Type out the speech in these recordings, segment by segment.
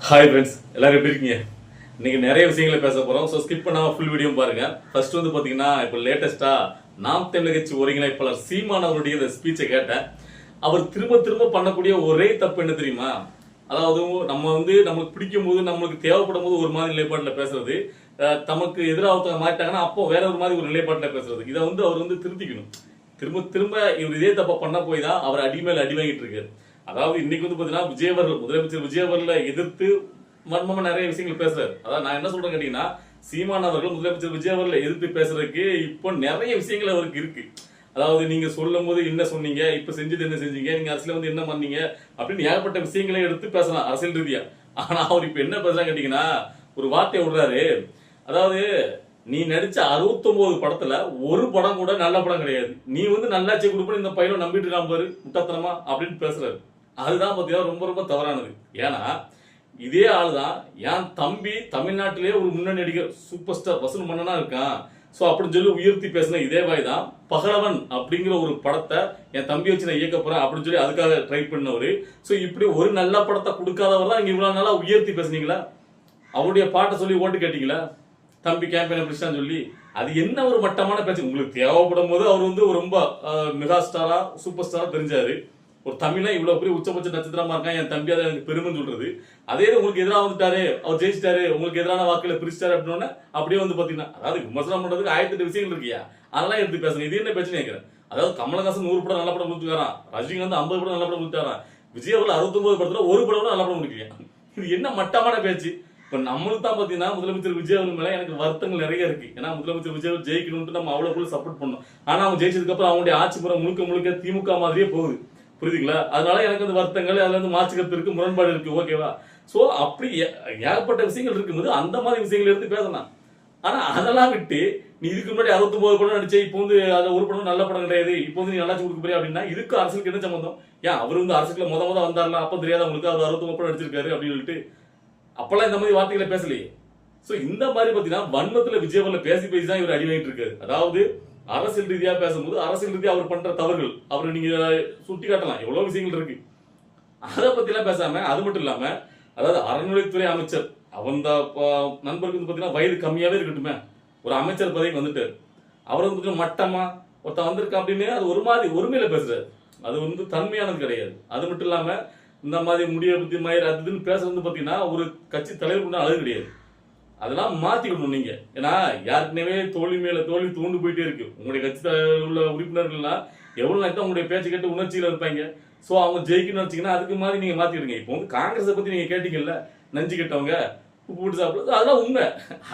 Hi friends, எல்லாரும் எப்படி இருக்கீங்க? இன்னைக்கு நிறைய விஷயங்களை பேச போறோம். ஸோ ஸ்கிப் பண்ணாம ஃபுல் வீடியோ பாருங்க. ஃபர்ஸ்ட் வந்து பாத்தீங்கன்னா, இப்போ லேட்டஸ்டா நாம் தமிழர் கட்சி ஒருங்கிணைப்பாளர் சீமான் அவருடைய இந்த ஸ்பீச்சை கேட்டேன். அவர் திரும்ப திரும்ப பண்ணக்கூடிய ஒரே தப்பு என்ன தெரியுமா? அதாவது நம்மளுக்கு பிடிக்கும் போது, நம்மளுக்கு தேவைப்படும் போது ஒரு மாதிரி நிலைப்பாட்டில் பேசுறது, தமக்கு எதிராக ஒருத்தவங்க மாட்டாங்கன்னா அப்போ வேற ஒரு மாதிரி ஒரு நிலைப்பாட்டில் பேசுறது. இதை அவர் திருத்திக்கணும். திரும்ப திரும்ப இவர் இதே தப்ப பண்ண போய் தான் அவர் அடி மேல அடி வாங்கிட்டு இருக்காரு. அதாவது இன்னைக்கு பாத்தீங்கன்னா, முதலமைச்சர் விஜய் அவர்களை எதிர்த்து மர்மமா நிறைய விஷயங்கள் பேசுறாரு. அதாவது நான் என்ன சொல்றேன் கேட்டீங்கன்னா, சீமான் அவர்கள் முதலமைச்சர் விஜய் அவர்களை எதிர்த்து பேசுறதுக்கு இப்போ நிறைய விஷயங்கள் அவருக்கு இருக்கு. அதாவது நீங்க சொல்லும் போது என்ன சொன்னீங்க, இப்ப செஞ்சது என்ன செஞ்சீங்க, நீங்க அரசியல என்ன பண்ணீங்க அப்படின்னு ஏகப்பட்ட விஷயங்களை எடுத்து பேசலாம் அரசியல் ரீதியா. ஆனா அவர் இப்ப என்ன பேசுறாங்க கேட்டீங்கன்னா, ஒரு வார்த்தையை விடுறாரு. அதாவது நீ நடிச்ச 69 படத்துல ஒரு படம் கூட நல்ல படம் கிடையாது. நீ நல்லாட்சி கொடுப்பேன்னு இந்த பையனை நம்பிட்டு இருக்கான் பாரு முட்டாத்தனமா அப்படின்னு பேசுறாரு. அதுதான் பாத்தீங்கன்னா ரொம்ப ரொம்ப தவறானது. ஏன்னா இதே ஆளுதான் என் தம்பி தமிழ்நாட்டிலேயே ஒரு முன்னணி நடிகர் சூப்பர் ஸ்டார் வசூல் மன்னனா இருக்கான். சோ அப்படின்னு சொல்லி உயர்த்தி பேசின இதே வாய் தான் பகலவன் அப்படிங்கிற ஒரு படத்தை என் தம்பி வச்சு நான் இயக்க போறேன் அப்படின்னு சொல்லி அதுக்காக ட்ரை பண்ணவரு. சோ இப்படி ஒரு நல்ல படத்தை கொடுக்காதவர் தான் இங்க இவ்வளவு நாளா உயர்த்தி பேசுனீங்களா? அவருடைய பாட்டை சொல்லி ஓட்டு கேட்டீங்களா? தம்பி கேம்பெயின் பிடிச்சான்னு சொல்லி அது என்ன ஒரு மட்டமான பேச்சு. உங்களுக்கு தேவைப்படும் போது அவர் ரொம்ப மெகா ஸ்டாரா சூப்பர் ஸ்டாரா தெரிஞ்சாரு. ஒரு தமிழா இவ்வளவு பெரிய உச்சபட்ச நட்சத்திரமா இருக்கான், என் தம்பி அதை எனக்கு பெருமைன்னு சொல்றது. அதே உங்களுக்கு எதிராக வந்துட்டாரு, அவர் ஜெயிச்சிட்டாரு, உங்களுக்கு எதிரான வாக்குல பிரிச்சிட்டாரு அப்படின்னு அப்படியே பாத்தீங்கன்னா, அதாவது விமர்சனம் பண்றதுக்கு 1008 விஷயங்கள் இருக்கியா, அதெல்லாம் எடுத்து பேசுங்க. இது என்ன பேச்சு கேட்கிறேன். அதாவது கமலஹாசன் 100 படம் நல்ல படம் கொடுத்துக்காரான், ரஜினிகாந்த் 50 படம் நல்ல படம் கொடுத்தாரான், விஜய் அவர்கள் 69 படத்துல ஒரு படம் நல்ல படம் கொடுக்கலையா? இது என்ன மட்டமான பேச்சு? இப்ப நம்மளுக்கு தான் பாத்தீங்கன்னா முதலமைச்சர் விஜய் அவர்கள் மேல எனக்கு வருத்தங்கள் நிறைய இருக்கு. ஏன்னா முதலமைச்சர் விஜய் ஜெயிக்கணும்னு நம்ம அவ்வளவு சப்போர்ட் பண்ணோம். ஆனா அவங்க ஜெயிச்சதுக்கு அப்புறம் அவங்களுடைய ஆட்சி முறை முழுக்க முழுக்க திமுக மாதிரியே போகுது. புரியுதுங்களா? அதனால எனக்கு வருத்தங்கள், அதுல மாற்றுக்கருத்து இருக்கு, முரண்பாடு இருக்கு. ஓகேவா? சோ அப்படி ஏகப்பட்ட விஷயங்கள் இருக்கும்போது அந்த மாதிரி விஷயங்கள் எடுத்து பேசலாம். ஆனா அதெல்லாம் விட்டு நீ இதுக்கு முன்னாடி 69 படம் நடிச்சே இப்போ அது ஒரு படம் நல்ல படம் கிடையாது, இப்போ நீ நல்லாச்சு கொடுக்க போறியா அப்படின்னா இதுக்கு அரசுக்கு என்ன சம்பந்தம்? ஏன் அவர் அரசுக்குள்ள முத வந்தார்ல, அப்ப தெரியாத உங்களுக்கு அவர் 69 படம் நடிச்சிருக்காரு அப்படின்னு சொல்லிட்டு அப்பெல்லாம் இந்த மாதிரி வார்த்தைகளை பேசலையே. சோ இந்த மாதிரி பாத்தீங்கன்னா வன்மத்துல விஜய் அவர்களை பேசி பேசி தான் இவர் அடி வாங்கிட்டு இருக்காரு. அதாவது அரசியல் ரீதியா பேசும்போது அரசியல் ரீதியா அவர் பண்ற தவறுகள் அவரை நீங்க சுட்டி காட்டலாம், எவ்வளவு விஷயங்கள் இருக்கு. அதை பத்தி எல்லாம் பேசாம, அது மட்டும் இல்லாம அதாவது அறநிலைத்துறை அமைச்சர் அவன் நண்பருக்கு பாத்தீங்கன்னா வயது கம்மியாவே இருக்கட்டுமே, ஒரு அமைச்சர் பதவிக்கு வந்துட்டாரு. அவர் மட்டமா ஒருத்தன் வந்திருக்கா அப்படின்னு அது ஒரு மாதிரி ஒருமையில பேசுறாரு. அது தன்மையானது கிடையாது. அது மட்டும் இல்லாம இந்த மாதிரி முடிய பத்தி மயிர் அதுன்னு பேசுறது பாத்தீங்கன்னா ஒரு கட்சி தலைவர் அழகு கிடையாது. அதெல்லாம் மாத்திக்கணும் நீங்க. ஏன்னா யாருக்குனவே தோல்வி மேல தோல்வி தூண்டு போயிட்டே இருக்கு. உங்களுடைய கட்சி உள்ள உறுப்பினர்கள்லாம் எவ்வளவு நாள் தான் உங்களுடைய பேச்சு கேட்டு உணர்ச்சியில இருப்பாங்க. சோ அவங்க ஜெயிக்கணும்னு வச்சீங்கன்னா அதுக்கு மாதிரி நீங்க மாத்திடுங்க. இப்போ காங்கிரஸை பத்தி நீங்க கேட்டீங்கல்ல, நஞ்சு கெட்டவங்க உப்பு போட்டு சாப்பிடுறது, அதெல்லாம் உண்மை.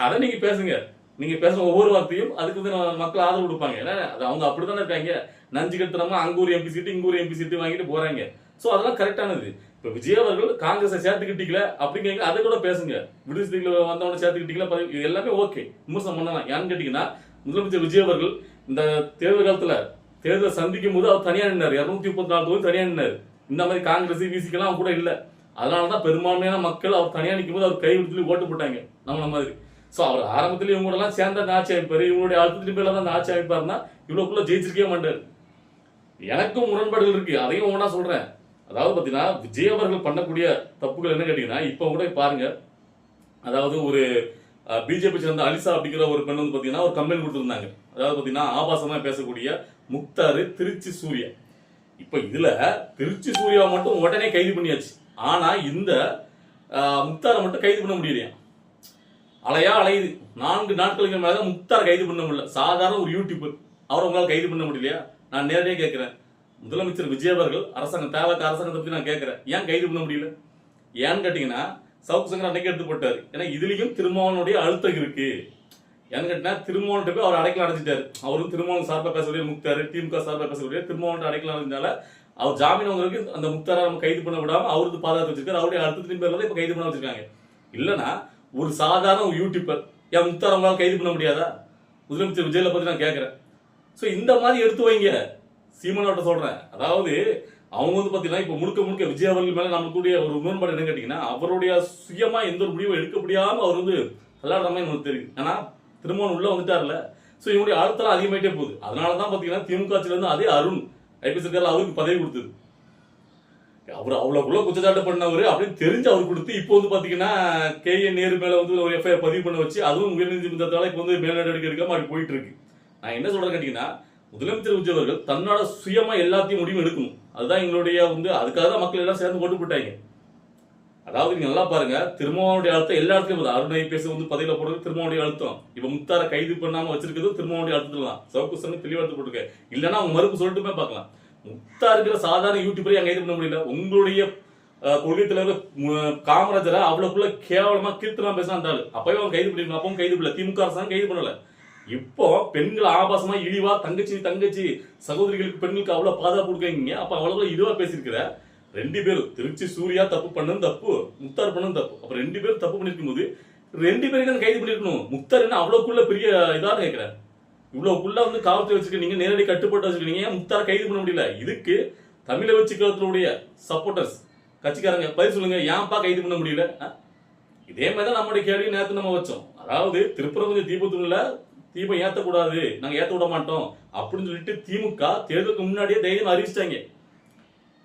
அதை நீங்க பேசுங்க. நீங்க பேசுற ஒவ்வொரு வார்த்தையும் அதுக்கு மக்கள் ஆதரவு கொடுப்பாங்க. ஏன்னா அது அவங்க அப்படித்தானே இருக்காங்க. நஞ்சு கட்டுறவங்க அங்க ஒரு எம்பி சீட்டு இங்க ஒரு எம்பி சீட்டு வாங்கிட்டு போறாங்க. சோ அதெல்லாம் கரெக்டானது. இப்ப விஜய் அவர்கள் காங்கிரஸை சேர்த்துக்கிட்டீங்களா அப்படிங்க அதை கூட பேசுங்க. விடுதலை வந்தவன சேர்த்துக்கிட்டீங்களா, இது எல்லாமே ஓகே, விமர்சனம் பண்ணலாம். ஏன்னு கேட்டீங்கன்னா முதலமைச்சர் விஜய் அவர்கள் இந்த தேர்தல் காலத்துல தேர்தலை சந்திக்கும் போது அவர் தனியா நின்னாரு. 234 தொகுதி தனியா நின்னாரு. இந்த மாதிரி காங்கிரஸ் விசிக்கலாம் கூட இல்ல. அதனாலதான் பெரும்பான்மையான மக்கள் அவர் தனியா நிற்கும் போது அவர் கை விட்டு ஓட்டு போட்டாங்க நம்மள மாதிரி. சோ அவர் ஆரம்பத்துல இவங்க எல்லாம் சேர்ந்த அந்த ஆட்சி அமைப்பாரு, இவங்களுடைய அழுத்தத்தின் பேர்ல தான் அந்த ஆட்சி அமைப்பாருன்னா இவ்வளவுக்குள்ள ஜெயிச்சிருக்கவே மாட்டாரு. எனக்கும் முரண்பாடுகள் இருக்கு, அதையும் ஒவ்வொன்றா சொல்றேன். அதாவது பாத்தீங்கன்னா விஜய் அவர்கள் பண்ணக்கூடிய தப்புகள் என்ன கேட்டீங்கன்னா, இப்ப கூட பாருங்க, அதாவது ஒரு பிஜேபி சேர்ந்த அலிசா அப்படிங்கிற ஒரு பெண் பாத்தீங்கன்னா ஒரு கம்ப்ளைண்ட் கொடுத்திருந்தாங்க. அதாவது பாத்தீங்கன்னா ஆபாசமா பேசக்கூடிய முக்தாரு திருச்சி சூர்யா. இப்ப இதுல திருச்சி சூர்யா மட்டும் உடனே கைது பண்ணியாச்சு. ஆனா இந்த முக்தாரை மட்டும் கைது பண்ண முடியலையா? அலையா அலையுது. 4 நாட்களுக்கு மேல முக்தார் கைது பண்ண முடியல. சாதாரண ஒரு யூடியூபர், அவரை உங்களால் கைது பண்ண முடியலையா? நான் நேரடியாக கேட்கிறேன். முதலமைச்சர் விஜய் அவர்கள் அரசாங்கம் தேவைக்கு அரசாங்கத்தை பத்தி நான் கேட்கிறேன், ஏன் கைது பண்ண முடியல? ஏன்னு கேட்டீங்கன்னா சவுக்கு சங்கர் அன்னைக்கு எடுத்து போட்டாரு. ஏன்னா இதுலயும் திருமாவனுடைய அழுத்தம் இருக்கு. ஏன்னு கேட்டீங்கன்னா திருமாவன் போய் அவர் அடைக்கல அடைஞ்சிட்டாரு. அவரும் திருமாவன் சார்பா பேசக்கூடிய முக்தாரு, திமுக சார்பா பேசக்கூடிய திருமாவன் அடைக்கல அடைஞ்சால அவர் ஜாமீன் வாங்குறதுக்கு அந்த முக்தாரா நம்ம கைது பண்ண விடாம அவருக்கு பாதுகாத்து வச்சிருக்காரு. அவருடைய அழுத்தத்தின் பேர்ல தான் இப்ப கைது பண்ண வச்சிருக்காங்க. இல்லைன்னா ஒரு சாதாரண ஒரு யூடியூபர் என் முக்தார் அவங்களால கைது பண்ண முடியாதா? முதலமைச்சர் விஜயில பத்தி நான் கேட்கிறேன். சோ இந்த மாதிரி எடுத்து வைங்க. சீமானோட்ட சொல்றேன். அதாவது அவங்க பாத்தீங்கன்னா இப்ப முழுக்க முழுக்க விஜய் அவர்கள் மேல நம்மளுடைய ஒரு முரண்பாடு என்ன கேட்டீங்கன்னா, அவருடைய சுயமா எந்த ஒரு முடிவும் எடுக்க முடியாம அவர் விளையாடுற மாதிரி நமக்கு தெரியும். ஏன்னா திருமணம் உள்ள வந்துட்டார்ல. சோ இவங்களுடைய அழுத்தம் அதிகமாயிட்டே போகுது. அதனாலதான் பாத்தீங்கன்னா திமுக இருந்து அதே அருண் ஐபிஎஸ் இருக்காரு, அவருக்கு பதவி கொடுத்தது. அவர் அவ்வளவுக்குள்ள குற்றச்சாட்டு பண்ணவர் அப்படின்னு தெரிஞ்சு அவர் கொடுத்து இப்போ வந்து பாத்தீங்கன்னா KN நேரு மேல வந்து ஒரு எஃப்ஐஆர் பதிவு பண்ண வச்சு அதுவும் உயர்நீதிமன்றத்தால இப்போ வந்து மேல் நடவடிக்கை எடுக்காம அப்படி போயிட்டு இருக்கு. நான் என்ன சொல்றேன் கேட்டீங்கன்னா, முதலமைச்சர் விஜய் அவர்கள் தன்னோட சுயமா எல்லாத்தையும் முடிவு எடுக்கணும். அதுதான் எங்களுடைய வந்து அதுக்காக தான் மக்கள் எல்லாம் சேர்ந்து ஓட்டு போட்டாங்க. அதாவது நீங்க நல்லா பாருங்க, திருமாவளவனுடைய அழுத்தம் எல்லா இடத்துலயும் அருண் ஐபிஎஸ் வந்து பதவியில போடுறது திருமாவளவனுடைய அழுத்தம். இப்ப முக்தாரை கைது பண்ணாம வச்சிருக்கிறது திருமாவளவனுடைய அழுத்தம் தான். சவுக்கு சங்கம் தெளிவா எடுத்து போட்டுருக்க. இல்லைன்னா அவங்க மறுப்பு சொல்லிட்டுமே பார்க்கலாம். முக்தா இருக்கிற சாதாரண யூடியூபரை அங்க கைது பண்ண முடியல. உங்களுடைய கொள்கை தலைவர் காமராஜரை அவ்வளவுக்குள்ள கேவலமா கீர்த்தனா பேசினாரு. அப்பவே அவங்க கைது பண்ணிருக்கணும். அப்பவும் கைது பண்ணல. திமுக அரசாங்கம் கைது பண்ணல. இப்போ பெண்கள் ஆபாசமா இழிவா தங்கச்சி சகோதரிகளுக்கு பெண்களுக்கு அவ்வளவு பாதுகாப்பு கொடுக்குறீங்க. அப்ப அவ்வளவு இழிவா பேசியிருக்கிற ரெண்டு பேரும் திருச்சி சூர்யா தப்பு பண்ணது தப்பு, முக்தார் பண்ணது தப்பு. அப்ப ரெண்டு பேரும் தப்பு பண்ணிருக்கும் போது ரெண்டு பேரும் கைது பண்ணிருக்கணும். முக்தார் என்ன அவ்வளவுக்குள்ள பெரிய இதான் கேட்கிறேன். இவ்வளவுக்குள்ள வந்து காவல்துறை வச்சிருக்கீங்க, நேரடி கட்டுப்பாட்டு வச்சிருக்கீங்க, முக்தார் கைது பண்ண முடியல. இதுக்கு தமிழ வச்சு கழகத்தினுடைய சப்போர்டர்ஸ் கட்சிக்காரங்க பதில் சொல்லுங்க, ஏன்பா கைது பண்ண முடியல? இதே மாதிரிதான் நம்மளுடைய கேள்வி நேரத்து நம்ம வச்சோம். அதாவது திருப்பரங்குன்ற தீபத்தூர்ல தீபம் ஏத்தக்கூடாது, நாங்க ஏத்த விட மாட்டோம் அப்படின்னு சொல்லிட்டு திமுக தேர்தலுக்கு முன்னாடியே தைரியம் அறிவிச்சிட்டாங்க.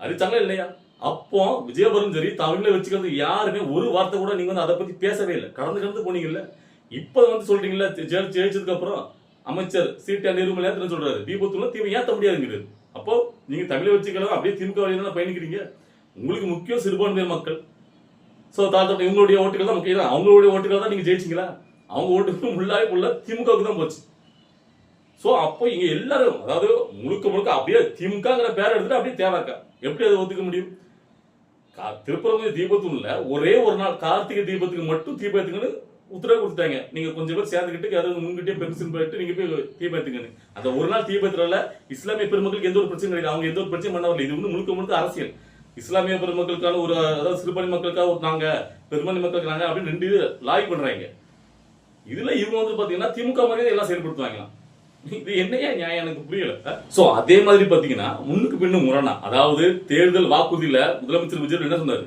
அறிவிச்சாங்களா இல்லையா? அப்போ விஜயபுரம் சரி தமிழ்ல வச்சுக்கிறது யாருமே ஒரு வார்த்தை கூட நீங்க வந்து அதை பத்தி பேசவே இல்லை. கடந்து போனீங்கல்ல. இப்ப வந்து சொல்றீங்கல்ல ஜெயிச்சதுக்கு அப்புறம் அமைச்சர் சீட்டா நிர்மலா சொல்றாரு தீபத்தூர்ல தீபம் ஏத்த முடியாதுங்கிறது. அப்போ நீங்க தமிழை வச்சுக்கலாம் அப்படியே திமுக வழியில பயணிக்கிறீங்க. உங்களுக்கு முக்கியம் சிறுபான்மையினர் மக்கள். சோ தாழ்த்தப்பட்ட இவங்களுடைய ஓட்டுகள் தான் முக்கியம். அவங்களுடைய ஓட்டுகள் தான் நீங்க ஜெயிச்சிங்களா? அவங்க ஓட்டுக்கு ஃபுல்லாக திமுகவுக்கு தான் போச்சு. சோ அப்போ இங்க எல்லாரும் அதாவது முழுக்க அப்படியே திமுகங்கிற பேரை எடுத்துட்டு அப்படியே தேவைக்கா எப்படி அதை ஒத்துக்க முடியும்? திருப்பரங்குன்ற தீபத்தூர்ல ஒரே ஒரு நாள் கார்த்திகை தீபத்துக்கு மட்டும் தீபம் ஏத்துங்கன்னு உத்தரவு கொடுத்தாங்க. நீங்க கொஞ்சம் பேர் சேர்ந்துக்கிட்டு யாராவது முன்கிட்டே பெருசுன்னு போயிட்டு நீங்க போய் தீபம் ஏத்துங்கன்னு. அந்த ஒரு நாள் தீபத்துல இஸ்லாமிய பெருமக்களுக்கு எந்த ஒரு பிரச்சனை கிடையாது. அவங்க எந்த ஒரு பிரச்சனை பண்ணவில்லை. இது வந்து முழுக்க அரசியல். இஸ்லாமிய பெருமக்களுக்கான ஒரு அதாவது சிறுபான்மை மக்களுக்காக ஒரு நாங்க பெரும்பான்மை மக்களுக்கு நாங்க அப்படின்னு ரெண்டு இது லாய் பண்றாங்க. இதுல இவங்க வந்து பாத்தீங்கன்னா திமுக மாதிரியே எல்லாம் செயல்படுத்துவாங்களாம். இது என்னையா நியாயம் எனக்கு புரியல. சோ அதே மாதிரி பாத்தீங்கன்னா முன்னுக்கு பின்னு முரணா அதாவது தேர்தல் வாக்குறுதியில முதலமைச்சர் விஜய் என்ன சொன்னாரு?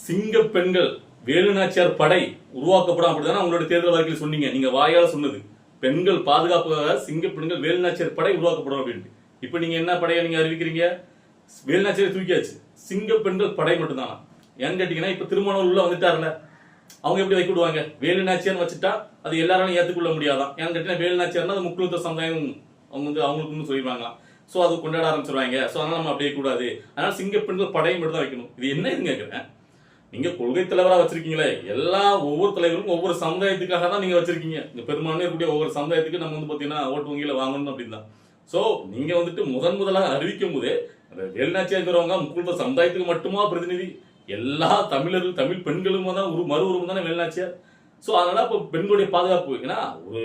சிங்க பெண்கள் வேலுநாச்சியார் படை உருவாக்கப்படும் அப்படிதானே உங்களுடைய தேர்தல் வாக்கில் சொன்னீங்க. நீங்க வாயால சொன்னது பெண்கள் பாதுகாப்புக்காக சிங்க பெண்கள் வேலுநாச்சியார் படை உருவாக்கப்படும் அப்படின்ட்டு. இப்ப நீங்க என்ன படையை நீங்க அறிவிக்கிறீங்க? வேலுநாச்சியார் தூக்கியாச்சு, சிங்க பெண்கள் படை மட்டும் தானா? ஏன்னு கேட்டீங்கன்னா இப்ப திருமணம் உள்ள வந்துட்டாருல, அவங்க எப்படி வைக்க விடுவாங்க? வேலுநாச்சியார்னு வச்சுட்டா அது எல்லாராலும் ஏற்றுக்கொள்ள முடியாதான். ஏன்னு கேட்டீங்கன்னா வேலுநாச்சியார்னா அது முக்கியத்துவ சமுதாயம் அவங்க வந்து அவங்களுக்கு சொல்லிடுவாங்களாம். ஸோ அது கொண்டாட ஆரம்பிச்சிருவாங்க. ஸோ அதனால நம்ம அப்படியே கூடாது. அதனால சிங்க பெண்கள் படையை மட்டும் தான் வைக்கணும். இது என்ன இதுன்னு கேட்குறேன். நீங்க கொள்கை தலைவரா வச்சிருக்கீங்களே, எல்லா ஒவ்வொரு தலைவருக்கும் ஒவ்வொரு சமுதாயத்துக்காக தான் நீங்க வச்சிருக்கீங்க. இந்த பெரும்பான்மையா இருக்கக்கூடிய ஒவ்வொரு சமுதாயத்துக்கு நம்ம வந்து பாத்தீங்கன்னா ஓட்டு வங்கியில வாங்கணும் அப்படின்னு தான். ஸோ நீங்க வந்துட்டு முதலாக அறிவிக்கும் போதே வேலுநாச்சியா இருக்கிறவங்க முக்கிய சமுதாயத்துக்கு மட்டுமா பிரதிநிதி? எல்லா தமிழர்கள் தமிழ் பெண்களும் தான் ஒரு மறு உருவம் தானே வேலுநாச்சியார். ஸோ அதனால இப்போ பெண்களுடைய பாதுகாப்பு ஏன்னா ஒரு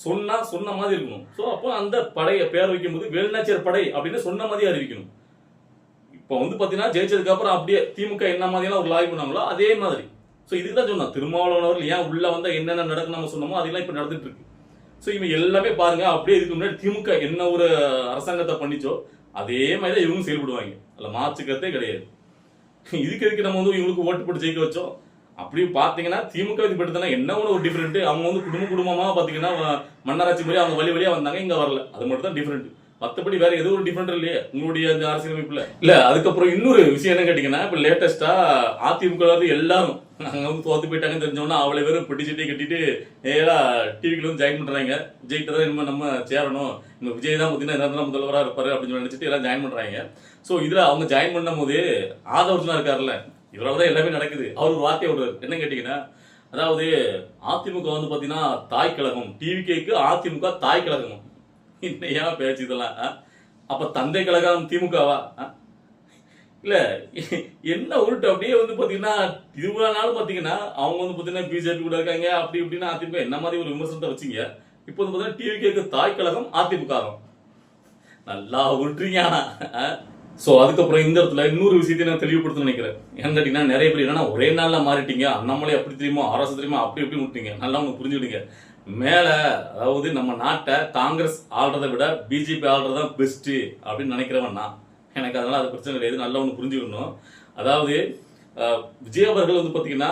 சொன்ன மாதிரி இருக்கணும். ஸோ அப்போ அந்த படையை பேர் வைக்கும் போது வேலுநாச்சியார் படை அப்படின்னு சொன்ன மாதிரி அறிவிக்கணும். இப்போ வந்து பாத்தீங்கன்னா ஜெயிச்சதுக்கு அப்புறம் அப்படியே திமுக என்ன மாதிரியான ஒரு லாய் பண்ணாங்களோ அதே மாதிரி. ஸோ இதுக்கு தான் சொன்னா திருமாவளவன் அவர்கள் ஏன் உள்ள வந்தா என்னென்ன நடக்கும் நம்ம சொன்னோமோ அதெல்லாம் இப்ப நடந்துட்டு இருக்கு. ஸோ இவங்க எல்லாமே பாருங்க அப்படியே இதுக்கு முன்னாடி திமுக என்ன ஒரு அரசாங்கத்தை பண்ணிச்சோ அதே மாதிரி தான் இவங்க செயல்படுவாங்க. அதில் மாற்றுக்கிறதே கிடையாது. இதுக்கு நம்ம வந்து இவங்களுக்கு ஓட்டு போட்டு ஜெயிக்க வச்சோம். அப்படி பாத்தீங்கன்னா திமுக இது படுத்தினா என்ன ஒரு டிஃபரெண்ட். அவங்க வந்து குடும்பமா பாத்தீங்கன்னா மன்னராட்சி முறை அவங்க வழியா வந்தாங்க, இங்க வரல. அது மட்டும் தான் டிஃபரெண்ட். மத்தபடி வேற எதுவும் ஒரு டிஃபரெண்ட் இல்லையே உங்களுடைய அந்த அரசியலமைப்புல இல்ல. அதுக்கப்புறம் இன்னொரு விஷயம் என்ன கேட்டீங்கன்னா, இப்ப லேட்டஸ்டா அதிமுக எல்லாரும் நாங்க வந்து தோத்து போயிட்டாங்கன்னு தெரிஞ்சோம்னா அவளை பேரும் பெட்டி சட்டி கட்டிட்டு நேரா டிவிக்குள்ள வந்து ஜாயின் பண்றாங்க. விஜய் தான் இனிமே நம்ம சேரணும், இந்த விஜய் தான் பாத்தீங்கன்னா முதல்வரா இருப்பாரு அப்படின்னு சொல்லி நினைச்சிட்டு எல்லாம் ஜாயின் பண்றாங்க. சோ இதுல அவங்க ஜாயின் பண்ணும் போது ஆதவர்ஜுனா இருக்காருல்ல, இவரால் தான் எல்லாமே நடக்குது. அவர் ஒரு வார்த்தையை விடுறாரு. என்ன கேட்டீங்கன்னா, அதாவது அதிமுக வந்து பாத்தீங்கன்னா தாய் கழகம், டிவிகேக்கு அதிமுக தாய் கழகம். என்னையா பேச்சு இதெல்லாம்? அப்ப தந்தை கழகம் திமுகவா? இல்ல என்ன உருட்டு அப்படியே வந்து பாத்தீங்கன்னா இவ்வளவு நாள் பாத்தீங்கன்னா அவங்க வந்து பாத்தீங்கன்னா பிஜேபி கூட இருக்காங்க அப்படி இப்படின்னா அதிமுக என்ன மாதிரி ஒரு விமர்சனத்தை வச்சீங்க. இப்போ வந்து பாத்தீங்கன்னா டிவிகேக்கு தாய் கழகம் அதிமுக நல்லா உருட்டுறீங்க. சோ அதுக்கப்புறம் இந்த இடத்துல இன்னொரு விஷயத்தை நான் தெளிவுபடுத்த நினைக்கிறேன். ஏன்னு கேட்டீங்கன்னா நிறைய பேர் என்னன்னா ஒரே நாள்ல மாறிட்டீங்க, அண்ணாமலை அப்படி தெரியுமா அரசு தெரியுமா அப்படி எப்படி விட்டீங்க. நல்லா அவங்க புரிஞ்சுக்கிடுங்க. மேல அதாவது நம்ம நாட்டை காங்கிரஸ் ஆள்றதை விட பிஜேபி ஆள்றதான் பெஸ்ட் அப்படின்னு நினைக்கிறவன் நான். எனக்கு அதனால அது பிரச்சனை கிடையாது. நல்லா ஒன்று புரிஞ்சுக்கணும். அதாவது விஜய் அவர்கள் வந்து பாத்தீங்கன்னா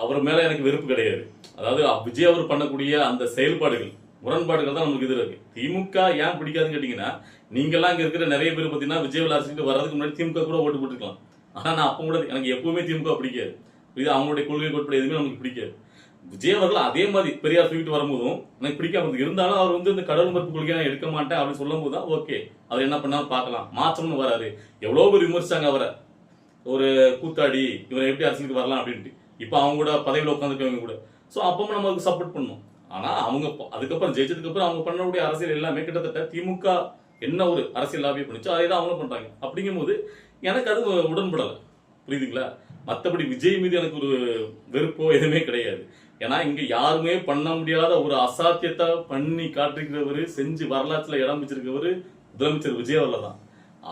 அவர் மேல எனக்கு வெறுப்பு கிடையாது. அதாவது விஜய் அவர் பண்ணக்கூடிய அந்த செயல்பாடுகள் முரண்பாடுகள் தான் நமக்கு இது இருக்கு. திமுக ஏன் பிடிக்காதுன்னு கேட்டீங்கன்னா, நீங்கெல்லாம் இங்க இருக்கிற நிறைய பேர் பாத்தீங்கன்னா விஜய் அரசுக்கு வர்றதுக்கு முன்னாடி திமுக கூட ஓட்டு போட்டுருக்கலாம். ஆனா நான் அப்ப கூட எனக்கு எப்பவுமே திமுக பிடிக்காது. இது அவங்களுடைய கொள்கை கோட்பாடு எதுவுமே நமக்கு பிடிக்காது. விஜய் அவர்கள் அதே மாதிரி பெரியார் தூக்கிட்டு வரும்போதும் எனக்கு பிடிக்காம இருந்தது. இருந்தாலும் அவர் வந்து இந்த கடவுள் மறுப்பு கொள்கையை நான் எடுக்க மாட்டேன் அப்படின்னு சொல்லும் போது தான் ஓகே அவர் என்ன பண்ணாலும் பார்க்கலாம் மாற்றம்னு வராரு. எவ்வளோ பேர் விமர்சிச்சாங்க அவரை, ஒரு கூத்தாடி இவரை எப்படி அரசியலுக்கு வரலாம் அப்படின்ட்டு. இப்போ அவங்க கூட பதவியில் உட்காந்துருக்கவங்க கூட. ஸோ அப்பவும் நம்ம அதுக்கு சப்போர்ட் பண்ணணும். ஆனா அவங்க அதுக்கப்புறம் ஜெயிச்சதுக்கு அப்புறம் அவங்க பண்ணக்கூடிய அரசியல் எல்லாமே கிட்டத்தட்ட திமுக என்ன ஒரு அரசியல் லாபியை பண்ணிச்சோ அதே தான் அவங்களும் பண்றாங்க. அப்படிங்கும் போது எனக்கு அது உடன்படலை. புரியுதுங்களா? மற்றபடி விஜய் மீது எனக்கு ஒரு வெறுப்போ எதுவுமே கிடையாது. ஏன்னா இங்க யாருமே பண்ண முடியாத ஒரு அசாத்தியத்தை பண்ணி காட்டிருக்கிறவரு, செஞ்சு வரலாற்றுல இடம் வச்சிருக்கவரு முதலமைச்சர் விஜய் அவர்கள் தான்.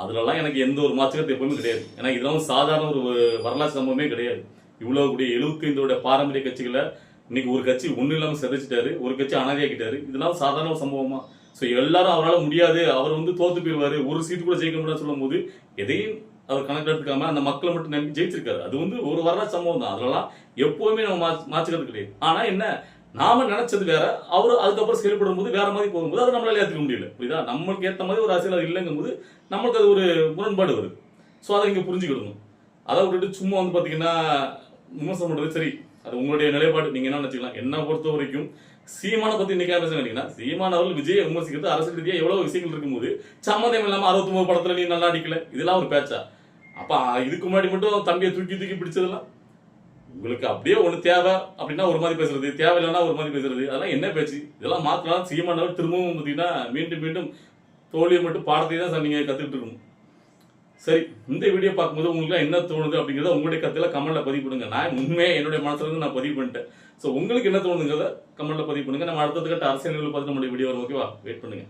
அதுலலாம் எனக்கு எந்த ஒரு மாற்றத்தை எப்பவுமே கிடையாது. ஏன்னா இதெல்லாம் சாதாரண ஒரு வரலாற்று சம்பவமே கிடையாது. இவ்வளவு கூடிய 75 பாரம்பரிய கட்சிகளை இன்னைக்கு ஒரு கட்சி ஒண்ணு இல்லாம சிதைச்சிட்டாரு, ஒரு கட்சி அனாதையாக்கிட்டாரு. இதெல்லாம் சாதாரண ஒரு சம்பவமா? சோ எல்லாரும் அவரால் முடியாது, அவர் வந்து தோத்து போயிருவாரு, ஒரு சீட்டு கூட ஜெயிக்க முடியாது சொல்லும் போது எதையும் அவர் கணக்கு எடுத்துக்காம அந்த மக்களை மட்டும் நம்பி ஜெயிச்சிருக்காரு. அது வந்து ஒரு வரலாற்று சம்பவம் தான். அதெல்லாம் எப்பவுமே நம்ம மாற்றுக்கிறது கிடையாது. ஆனா என்ன, நாம நினைச்சது வேற, அவரு அதுக்கப்புறம் செயல்படும் போது வேற மாதிரி போகும்போது அதை நம்மளால ஏற்றுக்க முடியல. புரியுதா? நம்மளுக்கு ஏற்ற மாதிரி ஒரு அரசியல் அது இல்லைங்கும் போது நம்மளுக்கு அது ஒரு முரண்பாடு வருது. ஸோ அதை இங்க புரிஞ்சுக்கிடணும். அதை விட்டுட்டு சும்மா வந்து பாத்தீங்கன்னா விமர்சனம் பண்றது சரி, அது உங்களுடைய நிலைப்பாடு, நீங்க என்ன நினைச்சுக்கலாம். என்ன பொறுத்த வரைக்கும் சீமான பத்தி இன்னைக்கு பேச கேட்டீங்கன்னா, சீமான் அவர்கள் விஜயை விமர்சிக்கிறது அரசியல் ரீதியா எவ்வளவு விஷயங்கள் இருக்கும்போது சம்மந்தம் இல்லாம 69 படத்துல நீ நல்லா அடிக்கல, இதெல்லாம் ஒரு பேச்சா? அப்ப இதுக்கு முன்னாடி மட்டும் தம்பியை தூக்கி தூக்கி பிடிச்சதெல்லாம் உங்களுக்கு அப்படியே ஒண்ணு தேவை அப்படின்னா ஒரு மாதிரி பேசுறது, தேவையில்லைன்னா ஒரு மாதிரி பேசுறது, அதெல்லாம் என்ன பேச்சு? இதெல்லாம் மாத்தலாம். சீமான் அவர்கள் திரும்பவும் பாத்தீங்கன்னா மீண்டும் மீண்டும் தோல்வியை மட்டும் பாடத்தை தான் நீங்க கத்துக்கிட்டு இருக்கணும். சரி, இந்த வீடியோ பார்க்கும்போது உங்களுக்கு என்ன தோணுது அப்படிங்கிறத உங்களுடைய கருத்துல கமெண்ட்ல பதிவு பண்ணுங்க. நான் உண்மையே என்னுடைய மனசுல இருந்து நான் பதிவு பண்ணிட்டேன். ஸோ உங்களுக்கு என்ன தோணுங்கிறத கமெண்ட்ல பதிவு பண்ணுங்க. நம்ம அடுத்தது கட்ட அரசியல் பார்த்து நம்மளுடைய வீடியோ வரும். ஓகேவா? வெயிட் பண்ணுங்க.